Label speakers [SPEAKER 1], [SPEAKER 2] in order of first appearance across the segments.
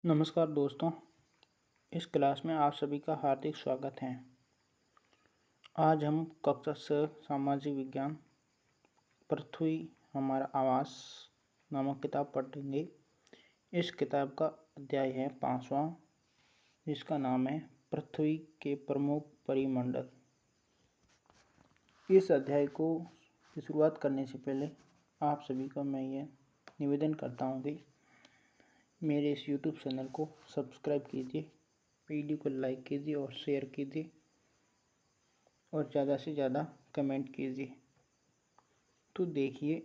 [SPEAKER 1] नमस्कार दोस्तों। इस क्लास में आप सभी का हार्दिक स्वागत है। आज हम कक्षा से सामाजिक विज्ञान पृथ्वी हमारा आवास नामक किताब पढ़ेंगे। इस किताब का अध्याय है 5वां, जिसका नाम है पृथ्वी के प्रमुख परिमंडल। इस अध्याय को शुरुआत करने से पहले आप सभी का मैं ये निवेदन करता हूँ कि मेरे इस YouTube चैनल को सब्सक्राइब कीजिए, वीडियो को लाइक कीजिए और शेयर कीजिए और ज़्यादा से ज़्यादा कमेंट कीजिए। तो देखिए,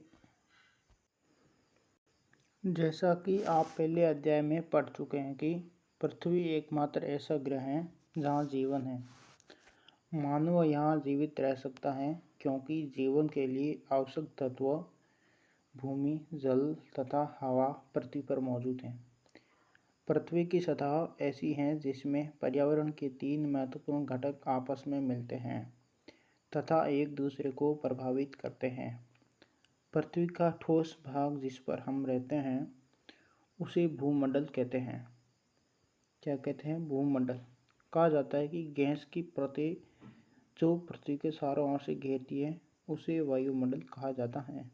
[SPEAKER 1] जैसा कि आप पहले अध्याय में पढ़ चुके हैं कि पृथ्वी एकमात्र ऐसा ग्रह है जहाँ जीवन है। मानव यहाँ जीवित रह सकता है क्योंकि जीवन के लिए आवश्यक तत्व भूमि, जल तथा हवा पृथ्वी पर मौजूद हैं। पृथ्वी की सतह ऐसी है जिसमें पर्यावरण के 3 महत्वपूर्ण घटक आपस में मिलते हैं तथा एक दूसरे को प्रभावित करते हैं। पृथ्वी का ठोस भाग जिस पर हम रहते हैं उसे भूमंडल कहते हैं। क्या कहते हैं? भूमंडल। कहा जाता है कि गैस की परतें जो पृथ्वी के चारों ओर से घेरती है उसे वायुमंडल कहा जाता है,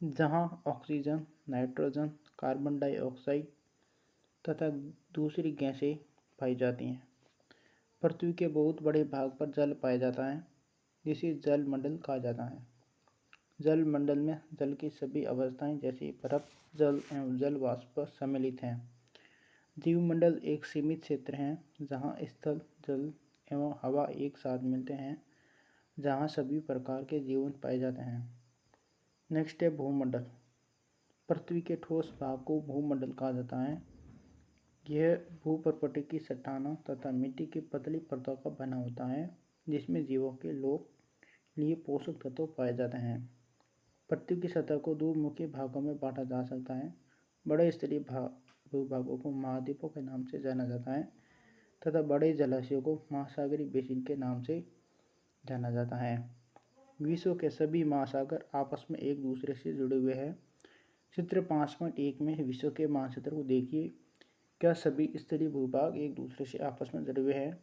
[SPEAKER 1] जहाँ ऑक्सीजन, नाइट्रोजन, कार्बन डाइऑक्साइड तथा दूसरी गैसें पाई जाती हैं। पृथ्वी के बहुत बड़े भाग पर जल पाया जाता है जिसे जल मंडल कहा जाता है। जल मंडल में जल की सभी अवस्थाएं जैसे बर्फ, जल एवं जल वाष्प सम्मिलित हैं। जीवमंडल एक सीमित क्षेत्र है जहाँ स्थल, जल एवं हवा एक साथ मिलते हैं, जहाँ सभी प्रकार के जीवन पाए जाते हैं। नेक्स्ट है भूमंडल। पृथ्वी के ठोस भाग को भूमंडल कहा जाता है। यह भूप्रपटल की चट्टानों तथा मिट्टी की पतली परतों का बना होता है जिसमें जीवों के लिए पोषक तत्व पाए जाते हैं। पृथ्वी की सतह को 2 मुख्य भागों में बांटा जा सकता है। बड़े स्तरीय भूभागों को महाद्वीपों के नाम से जाना जाता है तथा बड़े जलाशयों को महासागरीय बेसिन के नाम से जाना जाता है। विश्व के सभी महासागर आपस में एक दूसरे से जुड़े हुए हैं। चित्र 5.1 में विश्व के मानचित्र को देखिए। क्या सभी स्तरीय भूभाग एक दूसरे से आपस में जुड़े हुए हैं?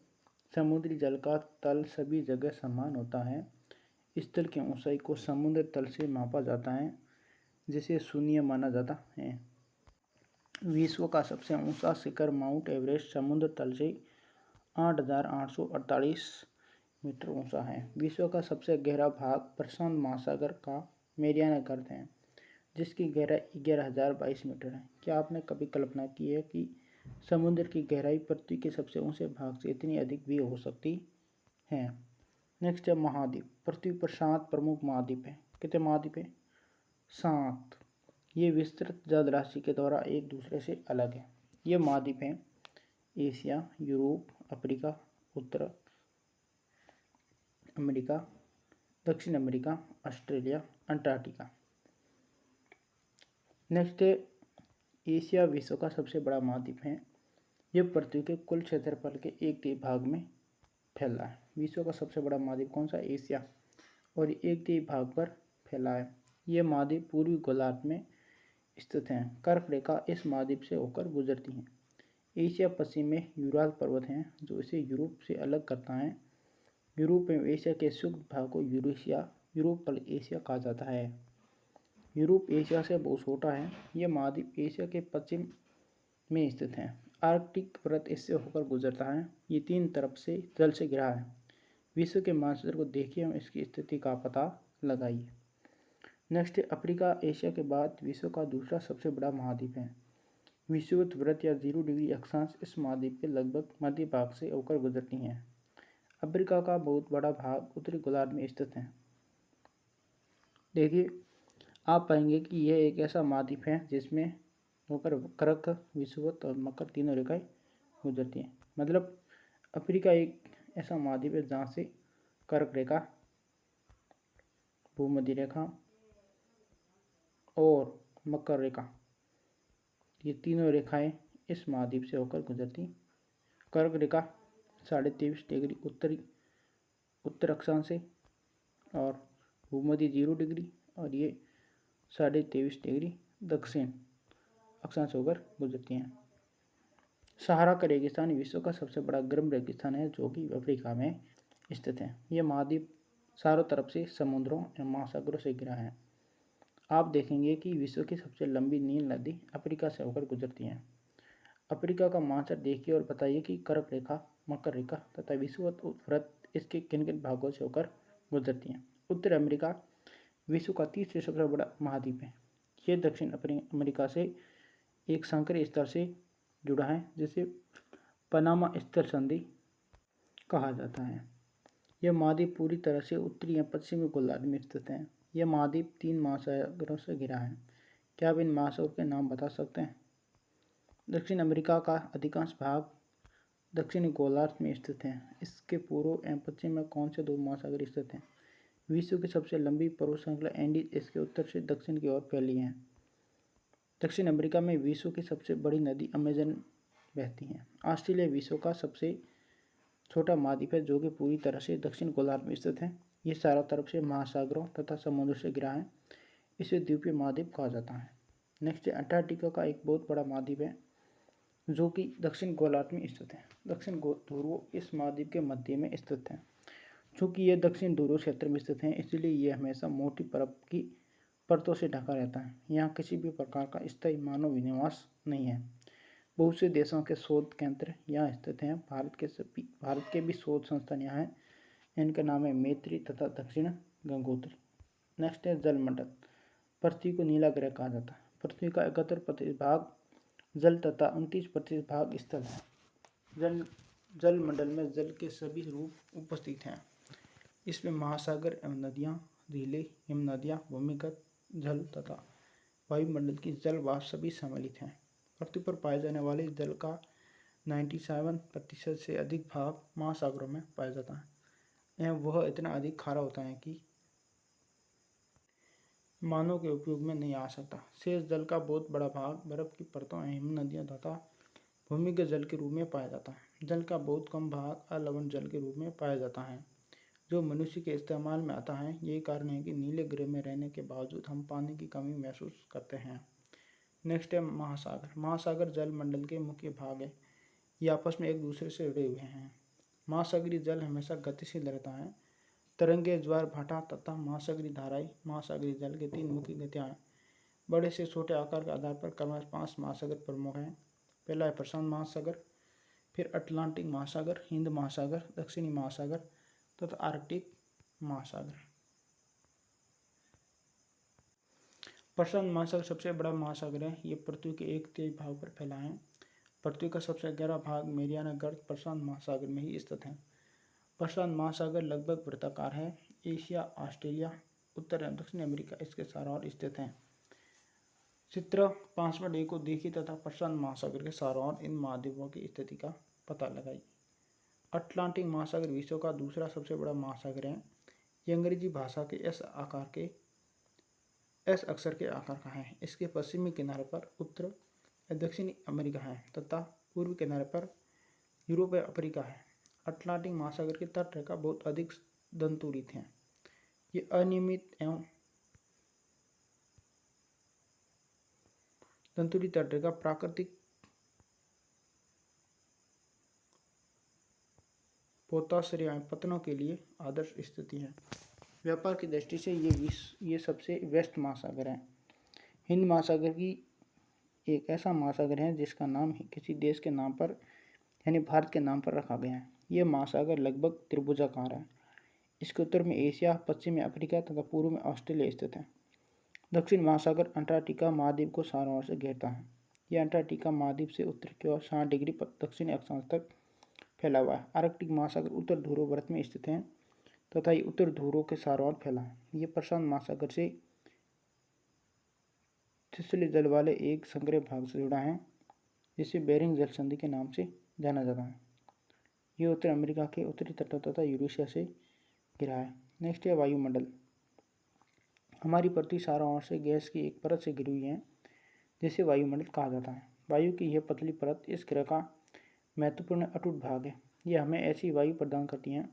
[SPEAKER 1] समुद्री जल का तल सभी जगह समान होता है। स्थल की ऊंचाई को समुद्र तल से मापा जाता है जिसे शून्य माना जाता है। विश्व का सबसे ऊंचा शिखर माउंट एवरेस्ट समुद्र तल से 8,848 मीटर ऊंचा है। विश्व का सबसे गहरा भाग प्रशांत महासागर का मेरियाना गर्त है जिसकी गहराई 11,022 मीटर है। क्या आपने कभी कल्पना की है कि समुद्र की गहराई पृथ्वी के सबसे ऊंचे भाग से इतनी अधिक भी हो सकती है? नेक्स्ट है महाद्वीप। पृथ्वी पर 7 प्रमुख महाद्वीप हैं। कितने महाद्वीप हैं? 7। ये विस्तृत जल राशि के द्वारा एक दूसरे से अलग है। ये महाद्वीप हैं एशिया, यूरोप, अफ्रीका, उत्तर अमेरिका, दक्षिण अमेरिका, ऑस्ट्रेलिया, अंटार्कटिका। नेक्स्ट है एशिया विश्व का सबसे बड़ा महाद्वीप है। यह पृथ्वी के कुल क्षेत्रफल के 1/3 भाग में फैला है। विश्व का सबसे बड़ा महाद्वीप कौन सा? एशिया, और 1/3 भाग पर फैला है। यह महाद्वीप पूर्वी गोलार्ध में स्थित है। कर्क रेखा इस महाद्वीप से होकर गुजरती है। एशिया पश्चिम में यूराल पर्वत हैं जो इसे यूरोप से अलग करता है। यूरोप एवं एशिया के संयुक्त भाग को यूरेशिया, यूरोप एशिया कहा जाता है। यूरोप एशिया से बहुत छोटा है। यह महाद्वीप एशिया के पश्चिम में स्थित है। आर्कटिक पर्वत इससे होकर गुजरता है। ये 3 तरफ से जल से घिरा है। विश्व के मानचित्र को देखिए और इसकी स्थिति का पता लगाइए। नेक्स्ट अफ्रीका एशिया के बाद विश्व का दूसरा सबसे बड़ा महाद्वीप है। विषुवत वृत्त या 0 डिग्री अक्षांश इस महाद्वीप के लगभग मध्य भाग से होकर गुजरती हैं। अफ्रीका का बहुत बड़ा भाग उत्तरी गोलार्ध में स्थित है। देखिए, आप पाएंगे कि यह एक ऐसा महाद्वीप है जिसमें होकर कर्क, विषुवत और मकर तीनों रेखाएं गुजरती हैं। मतलब अफ्रीका एक ऐसा महाद्वीप है जहाँ से कर्क रेखा, भूमध्य रेखा और मकर रेखा, ये तीनों रेखाएं इस महाद्वीप से होकर गुजरती। कर्क रेखा 23.5 डिग्री उत्तर अक्षांश से और भूमध्य 0 डिग्री और ये 23.5 डिग्री दक्षिण अक्षांश होकर गुजरती हैं। सहारा का रेगिस्तान विश्व का सबसे बड़ा गर्म रेगिस्तान है जो कि अफ्रीका में स्थित है। यह महाद्वीप चारों तरफ से समुद्रों एवं महासागरों से घिरा है। आप देखेंगे कि विश्व की सबसे लंबी नील नदी अफ्रीका से होकर गुजरती है। अफ्रीका का मानचित्र देखिए और बताइए कि कर्क रेखा, मकर रेखा तथा विषुवत वृत्त इसके किन किन भागों से होकर गुजरती हैं। उत्तर अमेरिका विश्व का तीसरा सबसे बड़ा महाद्वीप है। यह दक्षिण अमेरिका से एक संकरी स्तर से जुड़ा है जिसे पनामा स्तर संधि कहा जाता है। यह महाद्वीप पूरी तरह से उत्तरी एवं पश्चिमी गोलार्ध में स्थित है। यह महाद्वीप 3 महासागरों से घिरा है। क्या आप इन महासागरों के नाम बता सकते हैं? दक्षिण अमेरिका का अधिकांश भाग दक्षिणी गोलार्ध में स्थित है। इसके पूर्व एवं पश्चिम में कौन से 2 महासागर स्थित हैं? विश्व की सबसे लंबी पर्वत श्रृंखला एंडीज इसके उत्तर से दक्षिण की ओर फैली है। दक्षिण अमेरिका में विश्व की सबसे बड़ी नदी अमेजन बहती है। ऑस्ट्रेलिया विश्व का सबसे छोटा महाद्वीप है जो कि पूरी तरह से दक्षिण गोलार्ध में स्थित है। ये चारों तरफ से महासागरों तथा समुद्र से घिरा है। इसे द्वीपीय महाद्वीप कहा जाता है। नेक्स्ट है अंटार्कटिका का एक बहुत बड़ा महाद्वीप है जो कि दक्षिण गोलार्ध में स्थित है। दक्षिण ध्रुव इस महाद्वीप के मध्य में स्थित है। चूँकि यह दक्षिण ध्रुव क्षेत्र में स्थित है इसलिए यह हमेशा मोटी बर्फ की परतों से ढका रहता है। यहाँ किसी भी प्रकार का स्थायी मानव निवास नहीं है। बहुत से देशों के शोध केंद्र यहाँ स्थित हैं। भारत के भी शोध संस्थान यहाँ हैं। इनका नाम है मैत्री तथा दक्षिण गंगोत्री। नेक्स्ट है जलमंडल। पृथ्वी को नीला ग्रह कहा जाता है। पृथ्वी का 71% भाग जल तथा 29% भाग स्थल है। जलमंडल में जल के सभी रूप उपस्थित हैं। इसमें महासागर एवं नदियाँ, झीलें, हिमनदियाँ, भूमिगत जल तथा वायुमंडल की जल वाष्प सभी सम्मिलित हैं। पृथ्वी पर पाए जाने वाले जल का 97% से अधिक भाग महासागरों में पाया जाता है एवं वह इतना अधिक खारा होता है कि मानव के उपयोग में नहीं आ सकता। शेष जल का बहुत बड़ा भाग बर्फ की परतों एवं हिम नदियों तथा भूमिगत जल के रूप में पाया जाता है। जल का बहुत कम भाग अलवण जल के रूप में पाया जाता है जो मनुष्य के इस्तेमाल में आता है। यही कारण है कि नीले ग्रह में रहने के बावजूद हम पानी की कमी महसूस करते हैं। नेक्स्ट है महासागर। महासागर जल मंडल के मुख्य भाग है। ये आपस में एक दूसरे से जुड़े हुए हैं। महासागरीय जल हमेशा गतिशील रहता है। तरंगे, ज्वार भाटा तथा महासागरीय धाराएं महासागरीय जल के 3 मुख्य गतियाँ हैं। बड़े से छोटे आकार के आधार पर क्रमशः 5 महासागर प्रमुख हैं। पहला है प्रशांत महासागर, फिर अटलांटिक महासागर, हिंद महासागर, दक्षिणी महासागर तथा आर्कटिक महासागर। प्रशांत महासागर सबसे बड़ा महासागर है। ये पृथ्वी के 1/3 भाग पर फैला है। पृथ्वी का सबसे गहरा भाग मेरियाना गर्त प्रशांत महासागर में ही स्थित है। प्रशांत महासागर लगभग वृत्ताकार है। एशिया, ऑस्ट्रेलिया, उत्तर एवं दक्षिण अमेरिका इसके चारों ओर स्थित हैं। चित्र 5.1 को देखिए तथा प्रशांत महासागर के चारों ओर इन महाद्वीपों की स्थिति का पता लगाइए। अटलांटिक महासागर विश्व का दूसरा सबसे बड़ा महासागर है। ये अंग्रेजी भाषा के एस अक्षर के आकार का है। इसके पश्चिमी किनारे पर उत्तर दक्षिणी अमेरिका है तथा पूर्वी किनारे पर यूरोप व अफ्रीका है। अटलांटिक महासागर की तट रेखा बहुत अधिक दंतुरित है। ये अनियमित एवं दंतुरित तट रेखा प्राकृतिक पोताश्रय एवं पतनों के लिए आदर्श स्थिति है। व्यापार की दृष्टि से ये सबसे व्यस्त महासागर है। हिंद महासागर की एक ऐसा महासागर है जिसका नाम किसी देश के नाम पर यानी भारत के नाम पर रखा गया है। यह महासागर लगभग त्रिभुजाकार है। इसके उत्तर में एशिया, पश्चिम में अफ्रीका तथा पूर्व में ऑस्ट्रेलिया स्थित है। दक्षिण महासागर अंटार्कटिका महाद्वीप को चारों ओर से घेरता है। यह अंटार्कटिका महाद्वीप से उत्तर की ओर 60 डिग्री दक्षिणी अक्षांश तक फैला हुआ है। आर्कटिक महासागर उत्तर ध्रुव व्रत में स्थित है तथा ये उत्तर ध्रुव के चारों ओर फैला है। यह प्रशांत महासागर से छिछले जल वाले एक संकरे भाग से जुड़ा है जिसे बेरिंग जल संधि के नाम से जाना जाता है। यह उत्तर अमेरिका के उत्तरी तटों तथा यूरेशिया से घिरा है। नेक्स्ट है वायुमंडल। हमारी पृथ्वी चारों ओर से गैस की एक परत से घिरी हुई है जिसे वायुमंडल कहा जाता है। वायु की यह पतली परत इस ग्रह का महत्वपूर्ण अटूट भाग है। यह हमें ऐसी वायु प्रदान करती है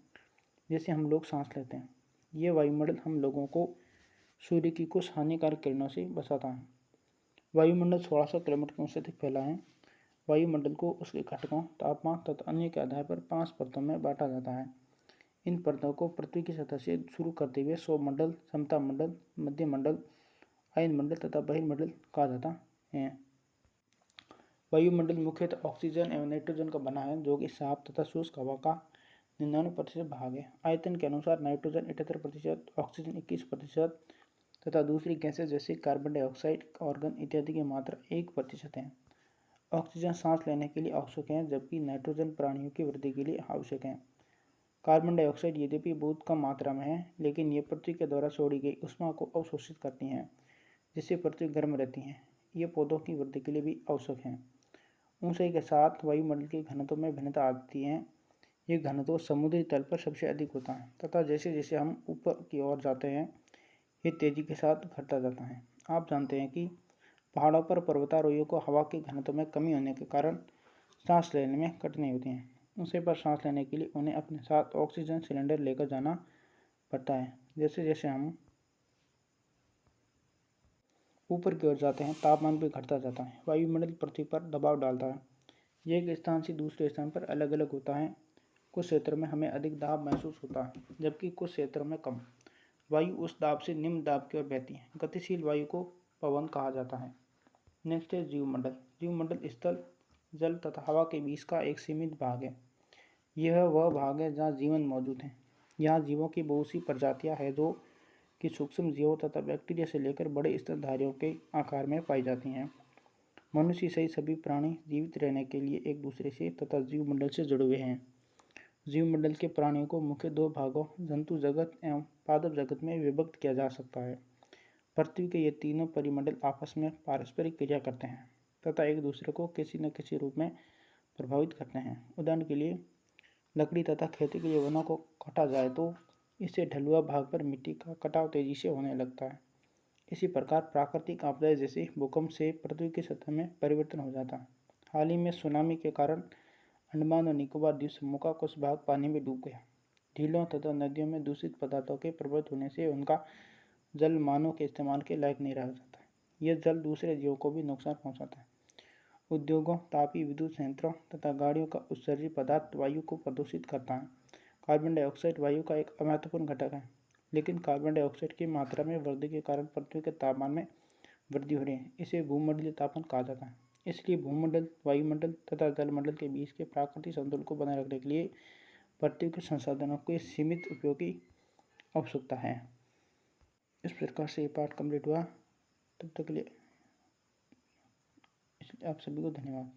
[SPEAKER 1] जिससे हम लोग सांस लेते हैं। यह वायुमंडल हम लोगों को सूर्य की कुछ हानिकारक किरणों से बचाता है। वायुमंडल 1600 किलोमीटर की ऊंचाई तक फैला है। वायुमंडल को उसके घटकों, तापमान तथा अन्य के आधार पर 5 परतों में बांटा जाता है। इन परतों को पृथ्वी की सतह से शुरू करते हुए सौरमंडल, समता मंडल, मध्य मंडल, आयन मंडल तथा बहिर्मंडल कहा जाता है। वायुमंडल मुख्यतः ऑक्सीजन एवं नाइट्रोजन का बना है, जो कि साफ तथा शुष्क हवा का 99% भाग है। आयतन के अनुसार नाइट्रोजन 78%, ऑक्सीजन 21% तथा दूसरी गैसें जैसे कार्बन डाइऑक्साइड, आर्गन इत्यादि की मात्रा 1% है। ऑक्सीजन सांस लेने के लिए आवश्यक है, जबकि नाइट्रोजन प्राणियों की वृद्धि के लिए आवश्यक है। कार्बन डाइऑक्साइड यद्यपि बहुत कम मात्रा में है, लेकिन ये पृथ्वी के द्वारा छोड़ी गई ऊष्मा को अवशोषित करती हैं, जिससे पृथ्वी गर्म रहती है। ये पौधों की वृद्धि के लिए भी आवश्यक है। ऊंचाई के साथ वायुमंडल के घनत्व में भिन्नता आती है। ये घनत्व समुद्री तल पर सबसे अधिक होता है तथा जैसे जैसे हम ऊपर की ओर जाते हैं, ये तेजी के साथ घटता जाता है। आप जानते हैं कि पहाड़ों पर पर्वतारोहियों को हवा के घनत्व में कमी होने के कारण सांस लेने में कठिनाई होती है। ऊंचाई पर सांस लेने के लिए उन्हें अपने साथ ऑक्सीजन सिलेंडर लेकर जाना पड़ता है। जैसे जैसे हम ऊपर की ओर जाते हैं, तापमान भी घटता जाता है। वायुमंडल पृथ्वी पर दबाव डालता है। यह एक स्थान से दूसरे स्थान पर अलग अलग होता है। कुछ क्षेत्रों में हमें अधिक दाब महसूस होता है, जबकि कुछ क्षेत्रों में कम। वायु उस दाब से निम्न दाब की ओर बहती है। गतिशील वायु को पवन कहा जाता है। नेक्स्ट है जीवमंडल। जीवमंडल स्थल, जल तथा हवा के बीच का एक सीमित भाग है। यह वह भाग है जहाँ जीवन मौजूद है। यहाँ जीवों की बहुत सी प्रजातियाँ हैं, जो कि सूक्ष्म जीवों तथा बैक्टीरिया से लेकर बड़े स्तनधारियों के आकार में पाई जाती हैं। मनुष्य सहित सभी प्राणी जीवित रहने के लिए एक दूसरे से तथा जीवमंडल से जुड़े हुए हैं। जीवमंडल के प्राणियों को मुख्य दो भागों, जंतु जगत एवं पादप जगत में विभक्त किया जा सकता है। पृथ्वी के ये तीनों परिमंडल आपस में पारस्परिक क्रिया करते हैं तथा एक दूसरे को किसी न किसी रूप में प्रभावित करते हैं। उदाहरण के लिए, लकड़ी तथा खेती के लिए वनों को काटा जाए तो इससे ढलुआ भाग पर मिट्टी का कटाव तेजी से होने लगता है। इसी प्रकार प्राकृतिक आपदाएं जैसे भूकंप से पृथ्वी की सतह में परिवर्तन हो जाता है। हाल ही में सुनामी के कारण अंडमान और निकोबार द्वीप समूह का कुछ भाग पानी में डूब गया। झीलों तथा नदियों में दूषित पदार्थों के प्रभावित होने से उनका जल मानव के इस्तेमाल के लायक नहीं रह जाता है। यह जल दूसरे जीवों को भी नुकसान पहुंचाता है। उद्योगों, तापीय विद्युत संयंत्रों तथा गाड़ियों का उत्सर्जित पदार्थ वायु को प्रदूषित करता है। कार्बन डाइऑक्साइड वायु का एक महत्वपूर्ण घटक है, लेकिन कार्बन डाइऑक्साइड की मात्रा में वृद्धि के कारण पृथ्वी के तापमान में वृद्धि हो रही है। इसे भूमंडलीय तापमान कहा जाता है। इसलिए भूमंडल, वायुमंडल तथा जलमंडल के बीच के प्राकृतिक संतुलन को बनाए रखने के लिए पृथ्वी के संसाधनों के सीमित उपयोग की आवश्यकता है। इस प्रकार से ये पाठ कंप्लीट हुआ। तब तक के लिए आप सभी को धन्यवाद।